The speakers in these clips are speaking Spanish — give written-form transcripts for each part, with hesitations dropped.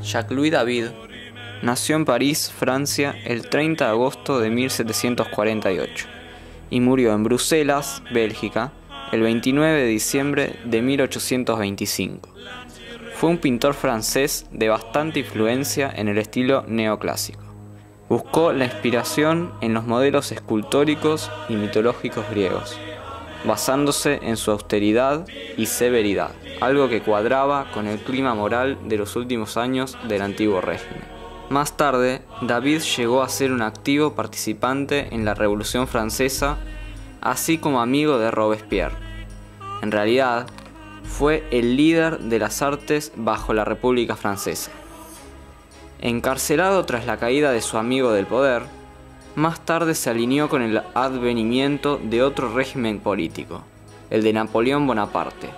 Jacques-Louis David nació en París, Francia, el 30 de agosto de 1748 y murió en Bruselas, Bélgica, el 29 de diciembre de 1825. Fue un pintor francés de bastante influencia en el estilo neoclásico. Buscó la inspiración en los modelos escultóricos y mitológicos griegos, basándose en su austeridad y severidad, algo que cuadraba con el clima moral de los últimos años del antiguo régimen. Más tarde, David llegó a ser un activo participante en la Revolución Francesa, así como amigo de Robespierre. En realidad, fue el líder de las artes bajo la República Francesa. Encarcelado tras la caída de su amigo del poder, más tarde se alineó con el advenimiento de otro régimen político, el de Napoleón Bonaparte.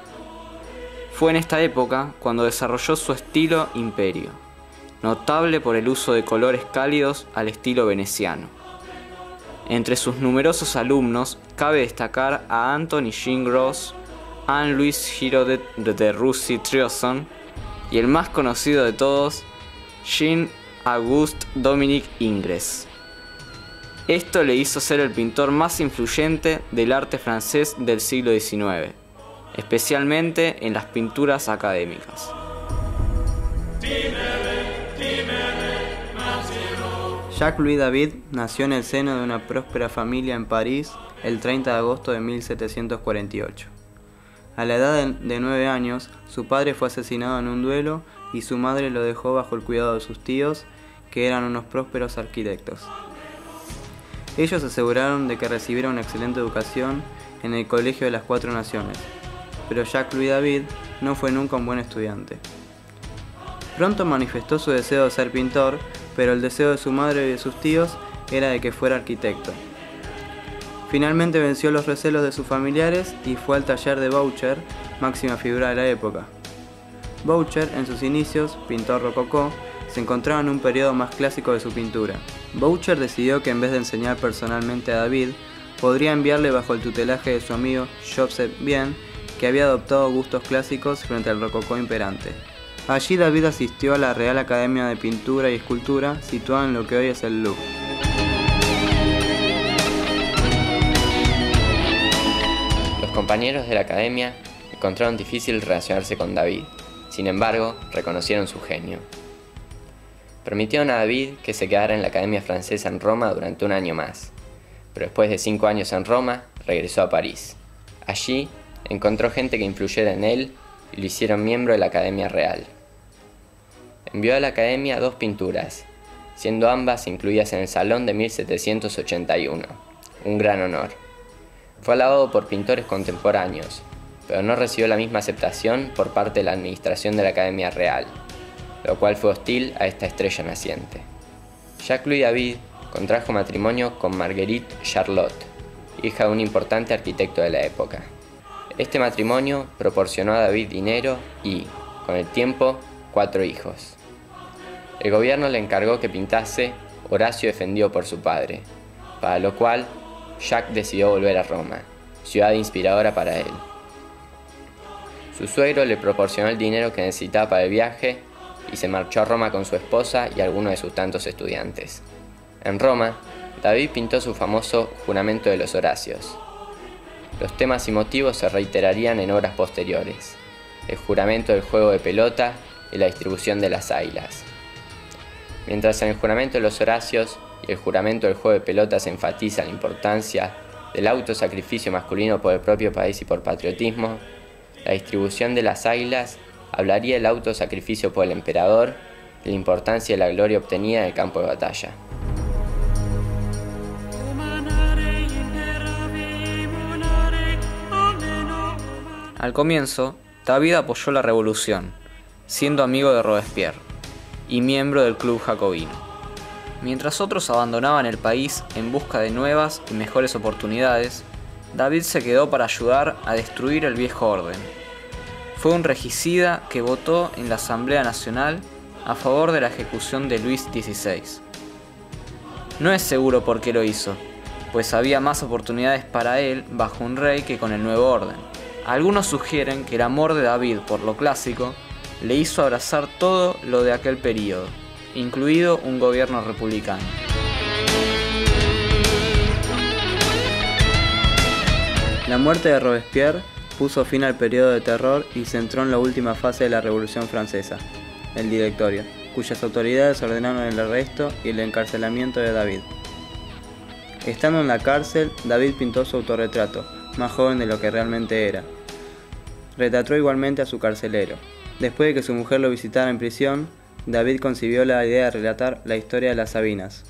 Fue en esta época cuando desarrolló su estilo imperio, notable por el uso de colores cálidos al estilo veneciano. Entre sus numerosos alumnos cabe destacar a Anthony Gingras, Anne-Louise Giraudet de Roussy-Tronson y el más conocido de todos, Jean-Auguste Dominique Ingres. Esto le hizo ser el pintor más influyente del arte francés del siglo XIX, especialmente en las pinturas académicas. Jacques-Louis David nació en el seno de una próspera familia en París el 30 de agosto de 1748. A la edad de 9 años, su padre fue asesinado en un duelo y su madre lo dejó bajo el cuidado de sus tíos, que eran unos prósperos arquitectos. Ellos aseguraron de que recibiera una excelente educación en el Colegio de las Cuatro Naciones, pero Jacques-Louis David no fue nunca un buen estudiante. Pronto manifestó su deseo de ser pintor, pero el deseo de su madre y de sus tíos era de que fuera arquitecto. Finalmente venció los recelos de sus familiares y fue al taller de Boucher, máxima figura de la época. Boucher, en sus inicios, pintor rococó, se encontraba en un periodo más clásico de su pintura. Boucher decidió que en vez de enseñar personalmente a David, podría enviarle bajo el tutelaje de su amigo Joseph Bien, que había adoptado gustos clásicos frente al rococó imperante. Allí David asistió a la Real Academia de Pintura y Escultura, situada en lo que hoy es el Louvre. Los compañeros de la academia encontraron difícil relacionarse con David, sin embargo, reconocieron su genio. Permitieron a David que se quedara en la Academia Francesa en Roma durante un año más, pero después de 5 años en Roma, regresó a París. Allí, encontró gente que influyera en él y lo hicieron miembro de la Academia Real. Envió a la Academia 2 pinturas, siendo ambas incluidas en el Salón de 1781, un gran honor. Fue alabado por pintores contemporáneos, pero no recibió la misma aceptación por parte de la administración de la Academia Real, lo cual fue hostil a esta estrella naciente. Jacques-Louis David contrajo matrimonio con Marguerite Charlotte, hija de un importante arquitecto de la época. Este matrimonio proporcionó a David dinero y, con el tiempo, 4 hijos. El gobierno le encargó que pintase Horacio defendido por su padre, para lo cual Jacques decidió volver a Roma, ciudad inspiradora para él. Su suegro le proporcionó el dinero que necesitaba para el viaje y se marchó a Roma con su esposa y algunos de sus tantos estudiantes. En Roma, David pintó su famoso Juramento de los Horacios. Los temas y motivos se reiterarían en obras posteriores: el juramento del juego de pelota y la distribución de las águilas. Mientras en el Juramento de los Horacios y el juramento del juego de pelota se enfatiza la importancia del autosacrificio masculino por el propio país y por patriotismo, la distribución de las águilas hablaría del autosacrificio por el emperador y la importancia de la gloria obtenida en el campo de batalla. Al comienzo, David apoyó la revolución, siendo amigo de Robespierre y miembro del Club Jacobino. Mientras otros abandonaban el país en busca de nuevas y mejores oportunidades, David se quedó para ayudar a destruir el viejo orden. Fue un regicida que votó en la Asamblea Nacional a favor de la ejecución de Luis XVI. No es seguro por qué lo hizo, pues había más oportunidades para él bajo un rey que con el nuevo orden. Algunos sugieren que el amor de David por lo clásico le hizo abrazar todo lo de aquel período, incluido un gobierno republicano. La muerte de Robespierre puso fin al periodo de terror y se entró en la última fase de la Revolución Francesa, el Directorio, cuyas autoridades ordenaron el arresto y el encarcelamiento de David. Estando en la cárcel, David pintó su autorretrato, más joven de lo que realmente era. Retrató igualmente a su carcelero. Después de que su mujer lo visitara en prisión, David concibió la idea de relatar la historia de las Sabinas.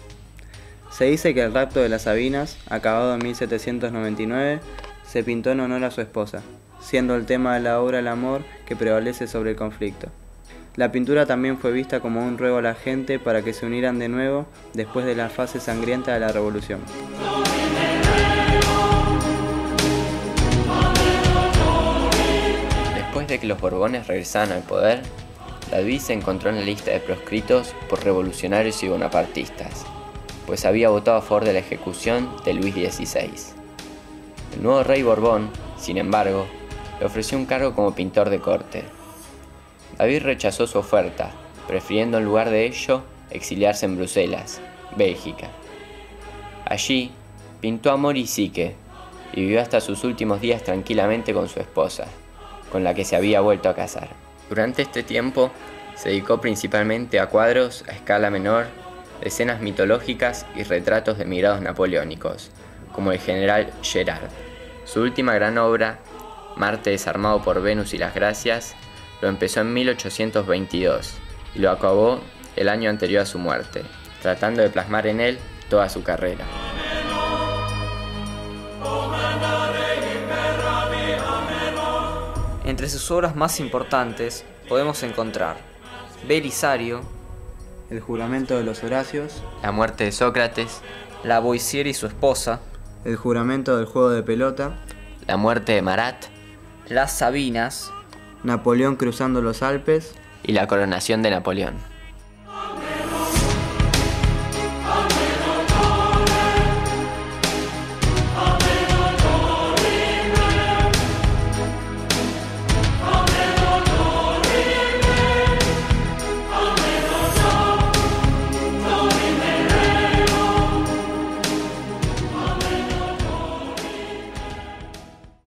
Se dice que el rapto de las Sabinas, acabado en 1799, se pintó en honor a su esposa, siendo el tema de la obra el amor que prevalece sobre el conflicto. La pintura también fue vista como un ruego a la gente para que se unieran de nuevo después de la fase sangrienta de la revolución. Después de que los Borbones regresaran al poder, David se encontró en la lista de proscritos por revolucionarios y bonapartistas, pues había votado a favor de la ejecución de Luis XVI. El nuevo rey Borbón, sin embargo, le ofreció un cargo como pintor de corte. David rechazó su oferta, prefiriendo en lugar de ello exiliarse en Bruselas, Bélgica. Allí pintó Amor y Psique y vivió hasta sus últimos días tranquilamente con su esposa, con la que se había vuelto a casar. Durante este tiempo se dedicó principalmente a cuadros a escala menor, escenas mitológicas y retratos de emigrados napoleónicos, como el general Gérard. Su última gran obra, Marte desarmado por Venus y las Gracias, lo empezó en 1822 y lo acabó el año anterior a su muerte, tratando de plasmar en él toda su carrera. Entre sus obras más importantes podemos encontrar Belisario, El juramento de los Horacios, La muerte de Sócrates, Lavoisier y su esposa, El juramento del juego de pelota, La muerte de Marat Las Sabinas, Napoleón cruzando los Alpes y la coronación de Napoleón.